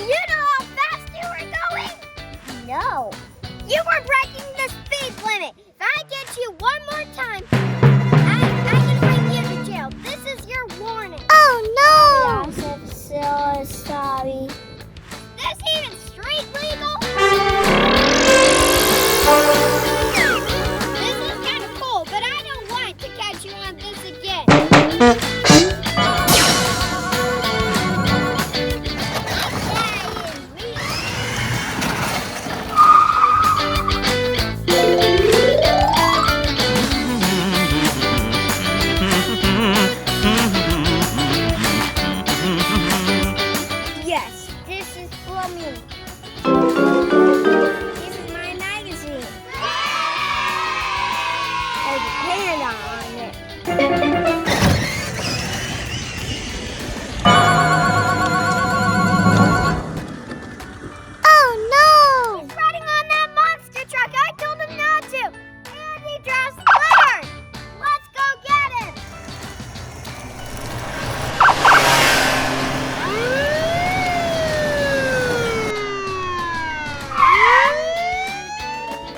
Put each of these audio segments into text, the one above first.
You know how fast you were going? No. You were breaking the speed limit. If I get you one more time, I can bring you to jail. This is your warning. Oh, no. Yes, I'm so sorry. Is this even street legal? This is kind of cool, but I don't want to catch you on this again. Yes, this is for me. This is my magazine. There's a panda on it. Oh no! He's riding on that monster truck. I told him not to. And he drives litter. Let's go get him.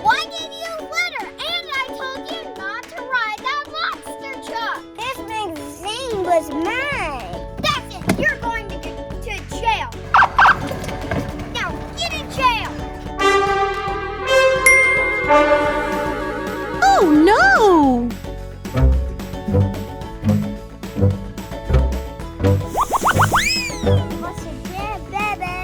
Why did you litter? And I told you not to ride that monster truck. This magazine was mine. That's it. You're going to jail. Now get in jail. Oh no! What's your dead, baby?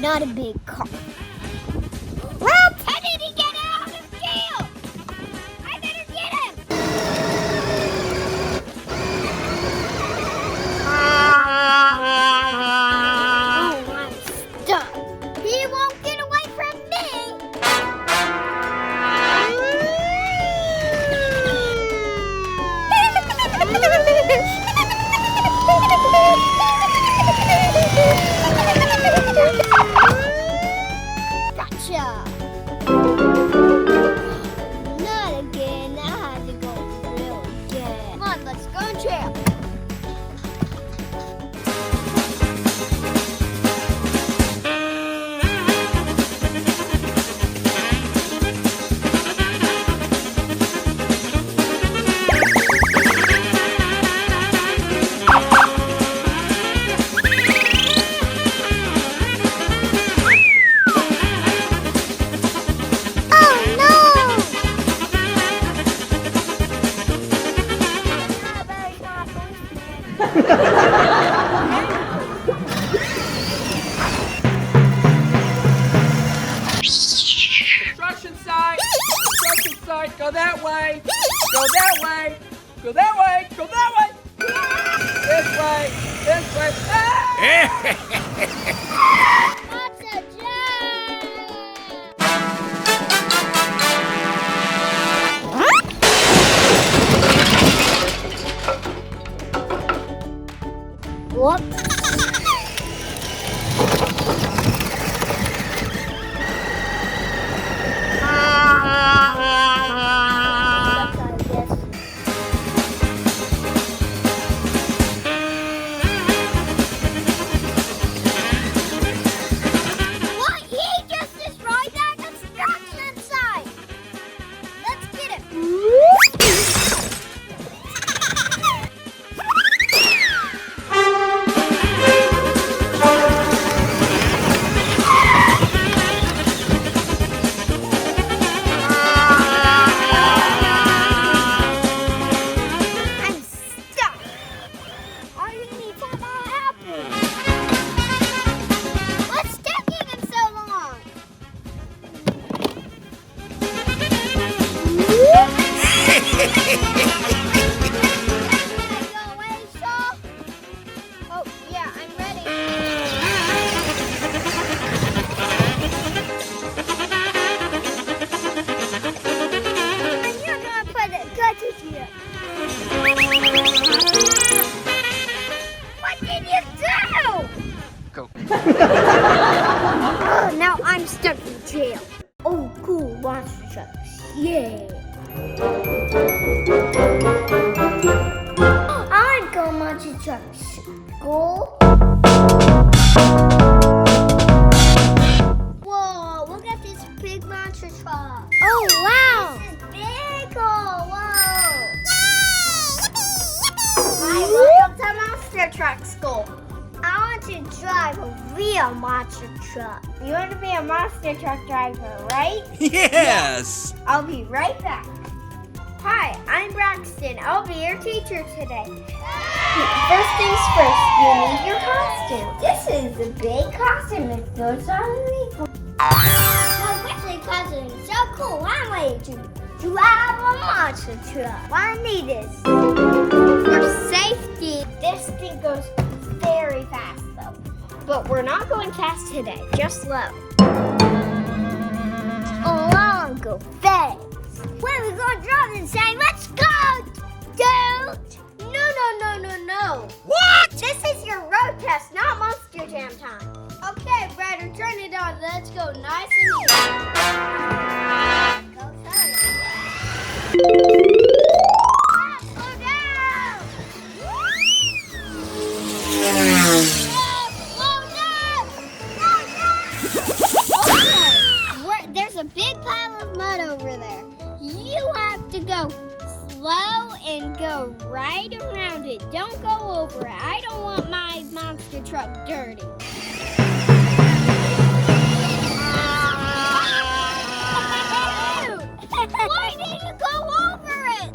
Not a big car. Well, how did he get out of jail? I better get him. Oh, I'm stuck. He won't get away from me. Gotcha. Not again. I had to go through again. Come on, let's go in jail. Construction site! Construction site! Go that way! Go that way! Go that way! Go that way! This way! This way! Ah! Lots of jam! Whoops. What? He just destroyed that construction site. Let's get him. real monster truck school. Whoa, look at this big monster truck. Oh, wow. This is big. Oh, whoa. Yay! Hi, welcome to Monster Truck School. I want to drive a real monster truck. You want to be a monster truck driver, right? Yes! I'll be right back. Hi, I'm Braxton. I'll be your teacher today. First things first, you need your costume. This is a big costume. It goes on me. My birthday costume is so cool. I'm ready to drive a monster truck. What I need is for safety. This thing goes very fast though. But we're not going fast today, just slow. Along, go fast. When we go drive and say, let's go, dude! No. What? This is your road test, not Monster Jam time. Okay, Ryder, turn it on. Let's go nice and easy. Go slow. Slow down! Okay, there's a big pile of mud over there. You have to go slow and go right around it. Don't go over it. I don't want my monster truck dirty. Why didn't you go over it?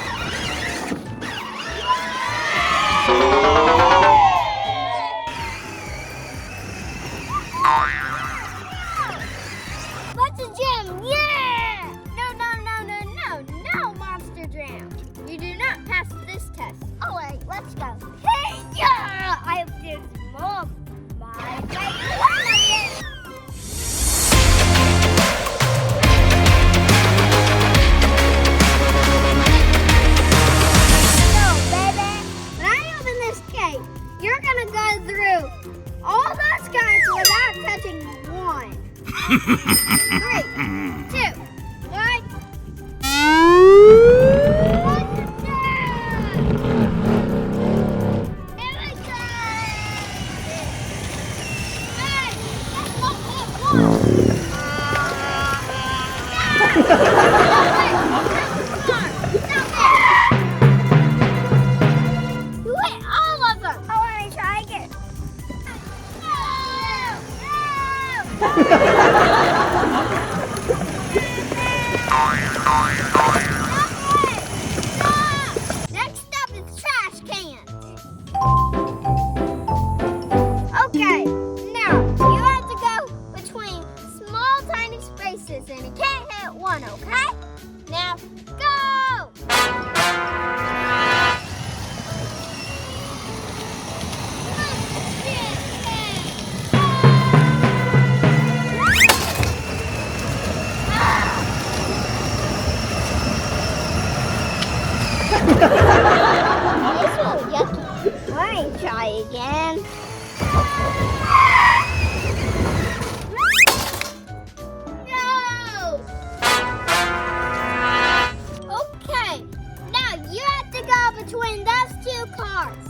Monster Jam, yeah! No, Monster Jam. You do not pass this test. All right, let's go. Hey, yeah! I have this mom. My favorite one of it. So, baby, when I open this gate, you're gonna go through all those guys without touching one. 3, 2, 1. You hit all of them. I want to try again. Next up is trash cans. Okay, now you have to go between small tiny spaces and you can't hit one, okay? Now go! This was yucky. Let me try again. No! Okay, now you have to go between those two cars.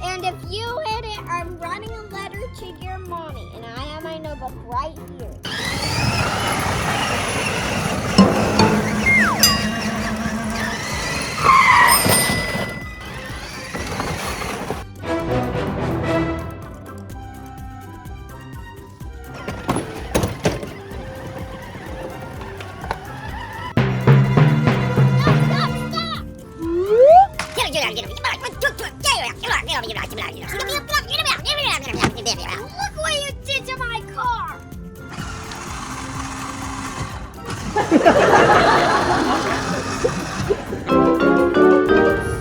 And if you hit it, I'm writing a letter to your mommy. And I have my notebook right here. Look what you did to my car!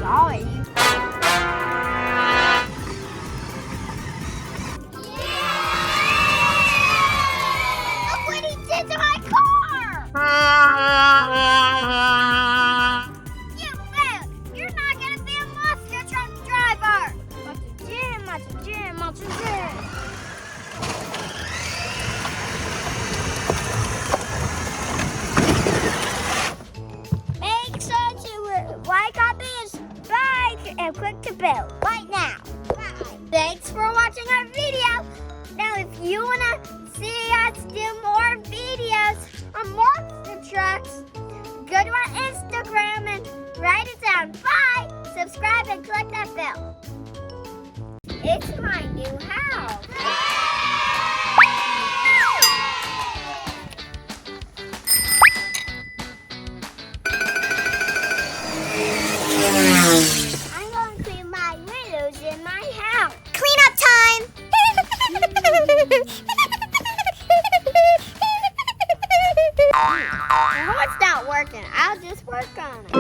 Sorry. Yeah! Look what he did to my car! You failed! You're not gonna be a monster truck driver! Monster Jam. Thanks for watching our video. Now, if you want to see us do more videos on monster trucks, go to our Instagram and write it down. Bye! Subscribe and click that bell. It's my new house. I'm going to clean my windows in my house. Clean up time! I know it's not working. I'll just work on it.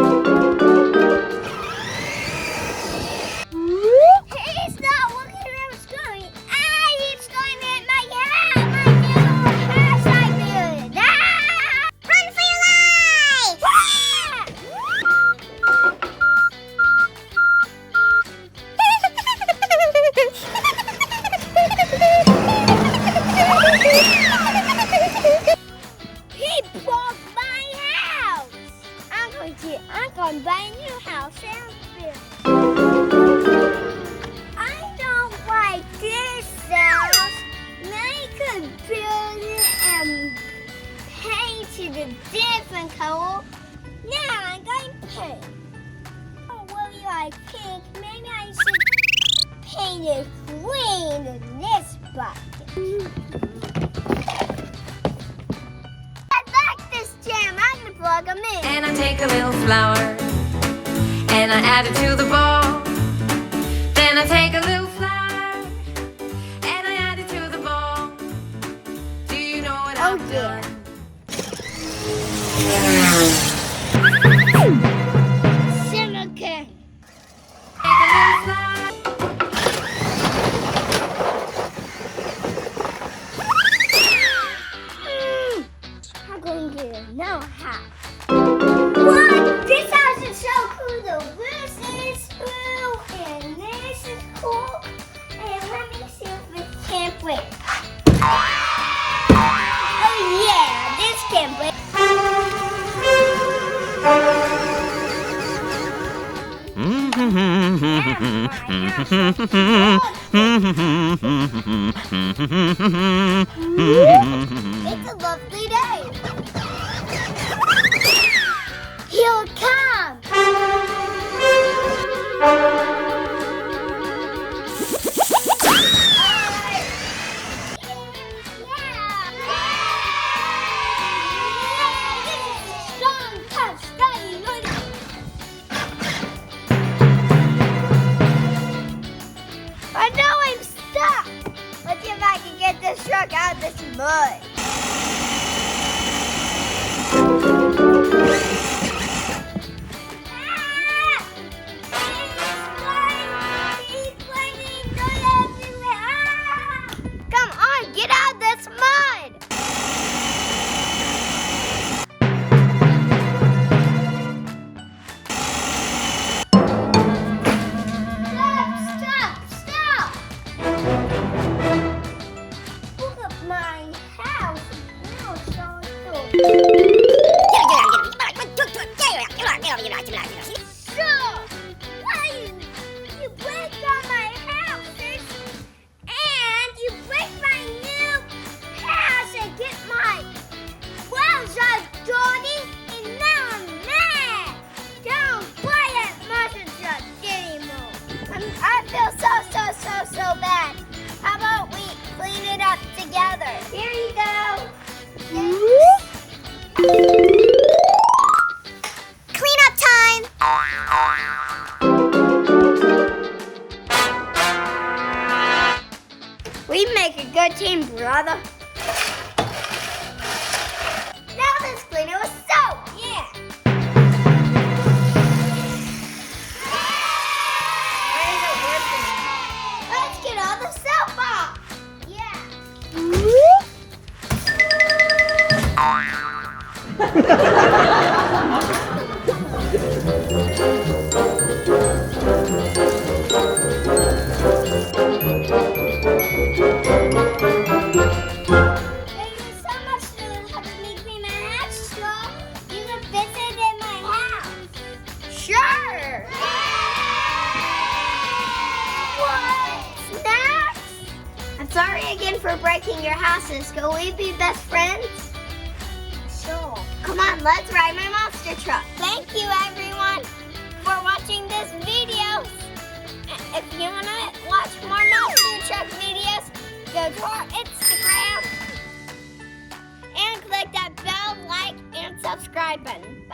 Hey, it's not working. It's going. It's going in my house. My new house I built. Run for your life! He broke my house. I'm going to buy a new house and build. I don't like this house. I could build it and paint it a different color. Now I'm going pink. Oh, really like pink. Maybe I should paint it green in this bucket. I like this jam. I'm gonna plug them in. And I take a little flour and I add it to the bowl. Then I take a little flour and I add it to the bowl. Do you know what I've done? Simmer King. Take a little flour. I'm going to get a new house. What? This house is so cool. The roof is cool, and this is cool. And let me see if it can't wait. Oh yeah, this can't wait. It's a lovely day. He'll come. I know I'm stuck. Let's see if I can get this truck out of this mud. Come on, get out of this mud! Stop! Look at my house. Now it's so cool. Sure! Why you break all my houses and you break my new house and get my wells all dirty and now I'm mad. Don't buy that monster truck anymore. I feel so bad. How about we clean it up together? Here you go. Clean up time. We make a good team, brother. Now let's clean it with soap. Yeah. Why is it working? Let's get all the soap off. Yeah. sorry again for breaking your houses. Can we be best friends? Sure. Come on, let's ride my monster truck. Thank you, everyone, for watching this video. If you want to watch more monster truck videos, go to our Instagram and click that bell, like, and subscribe button.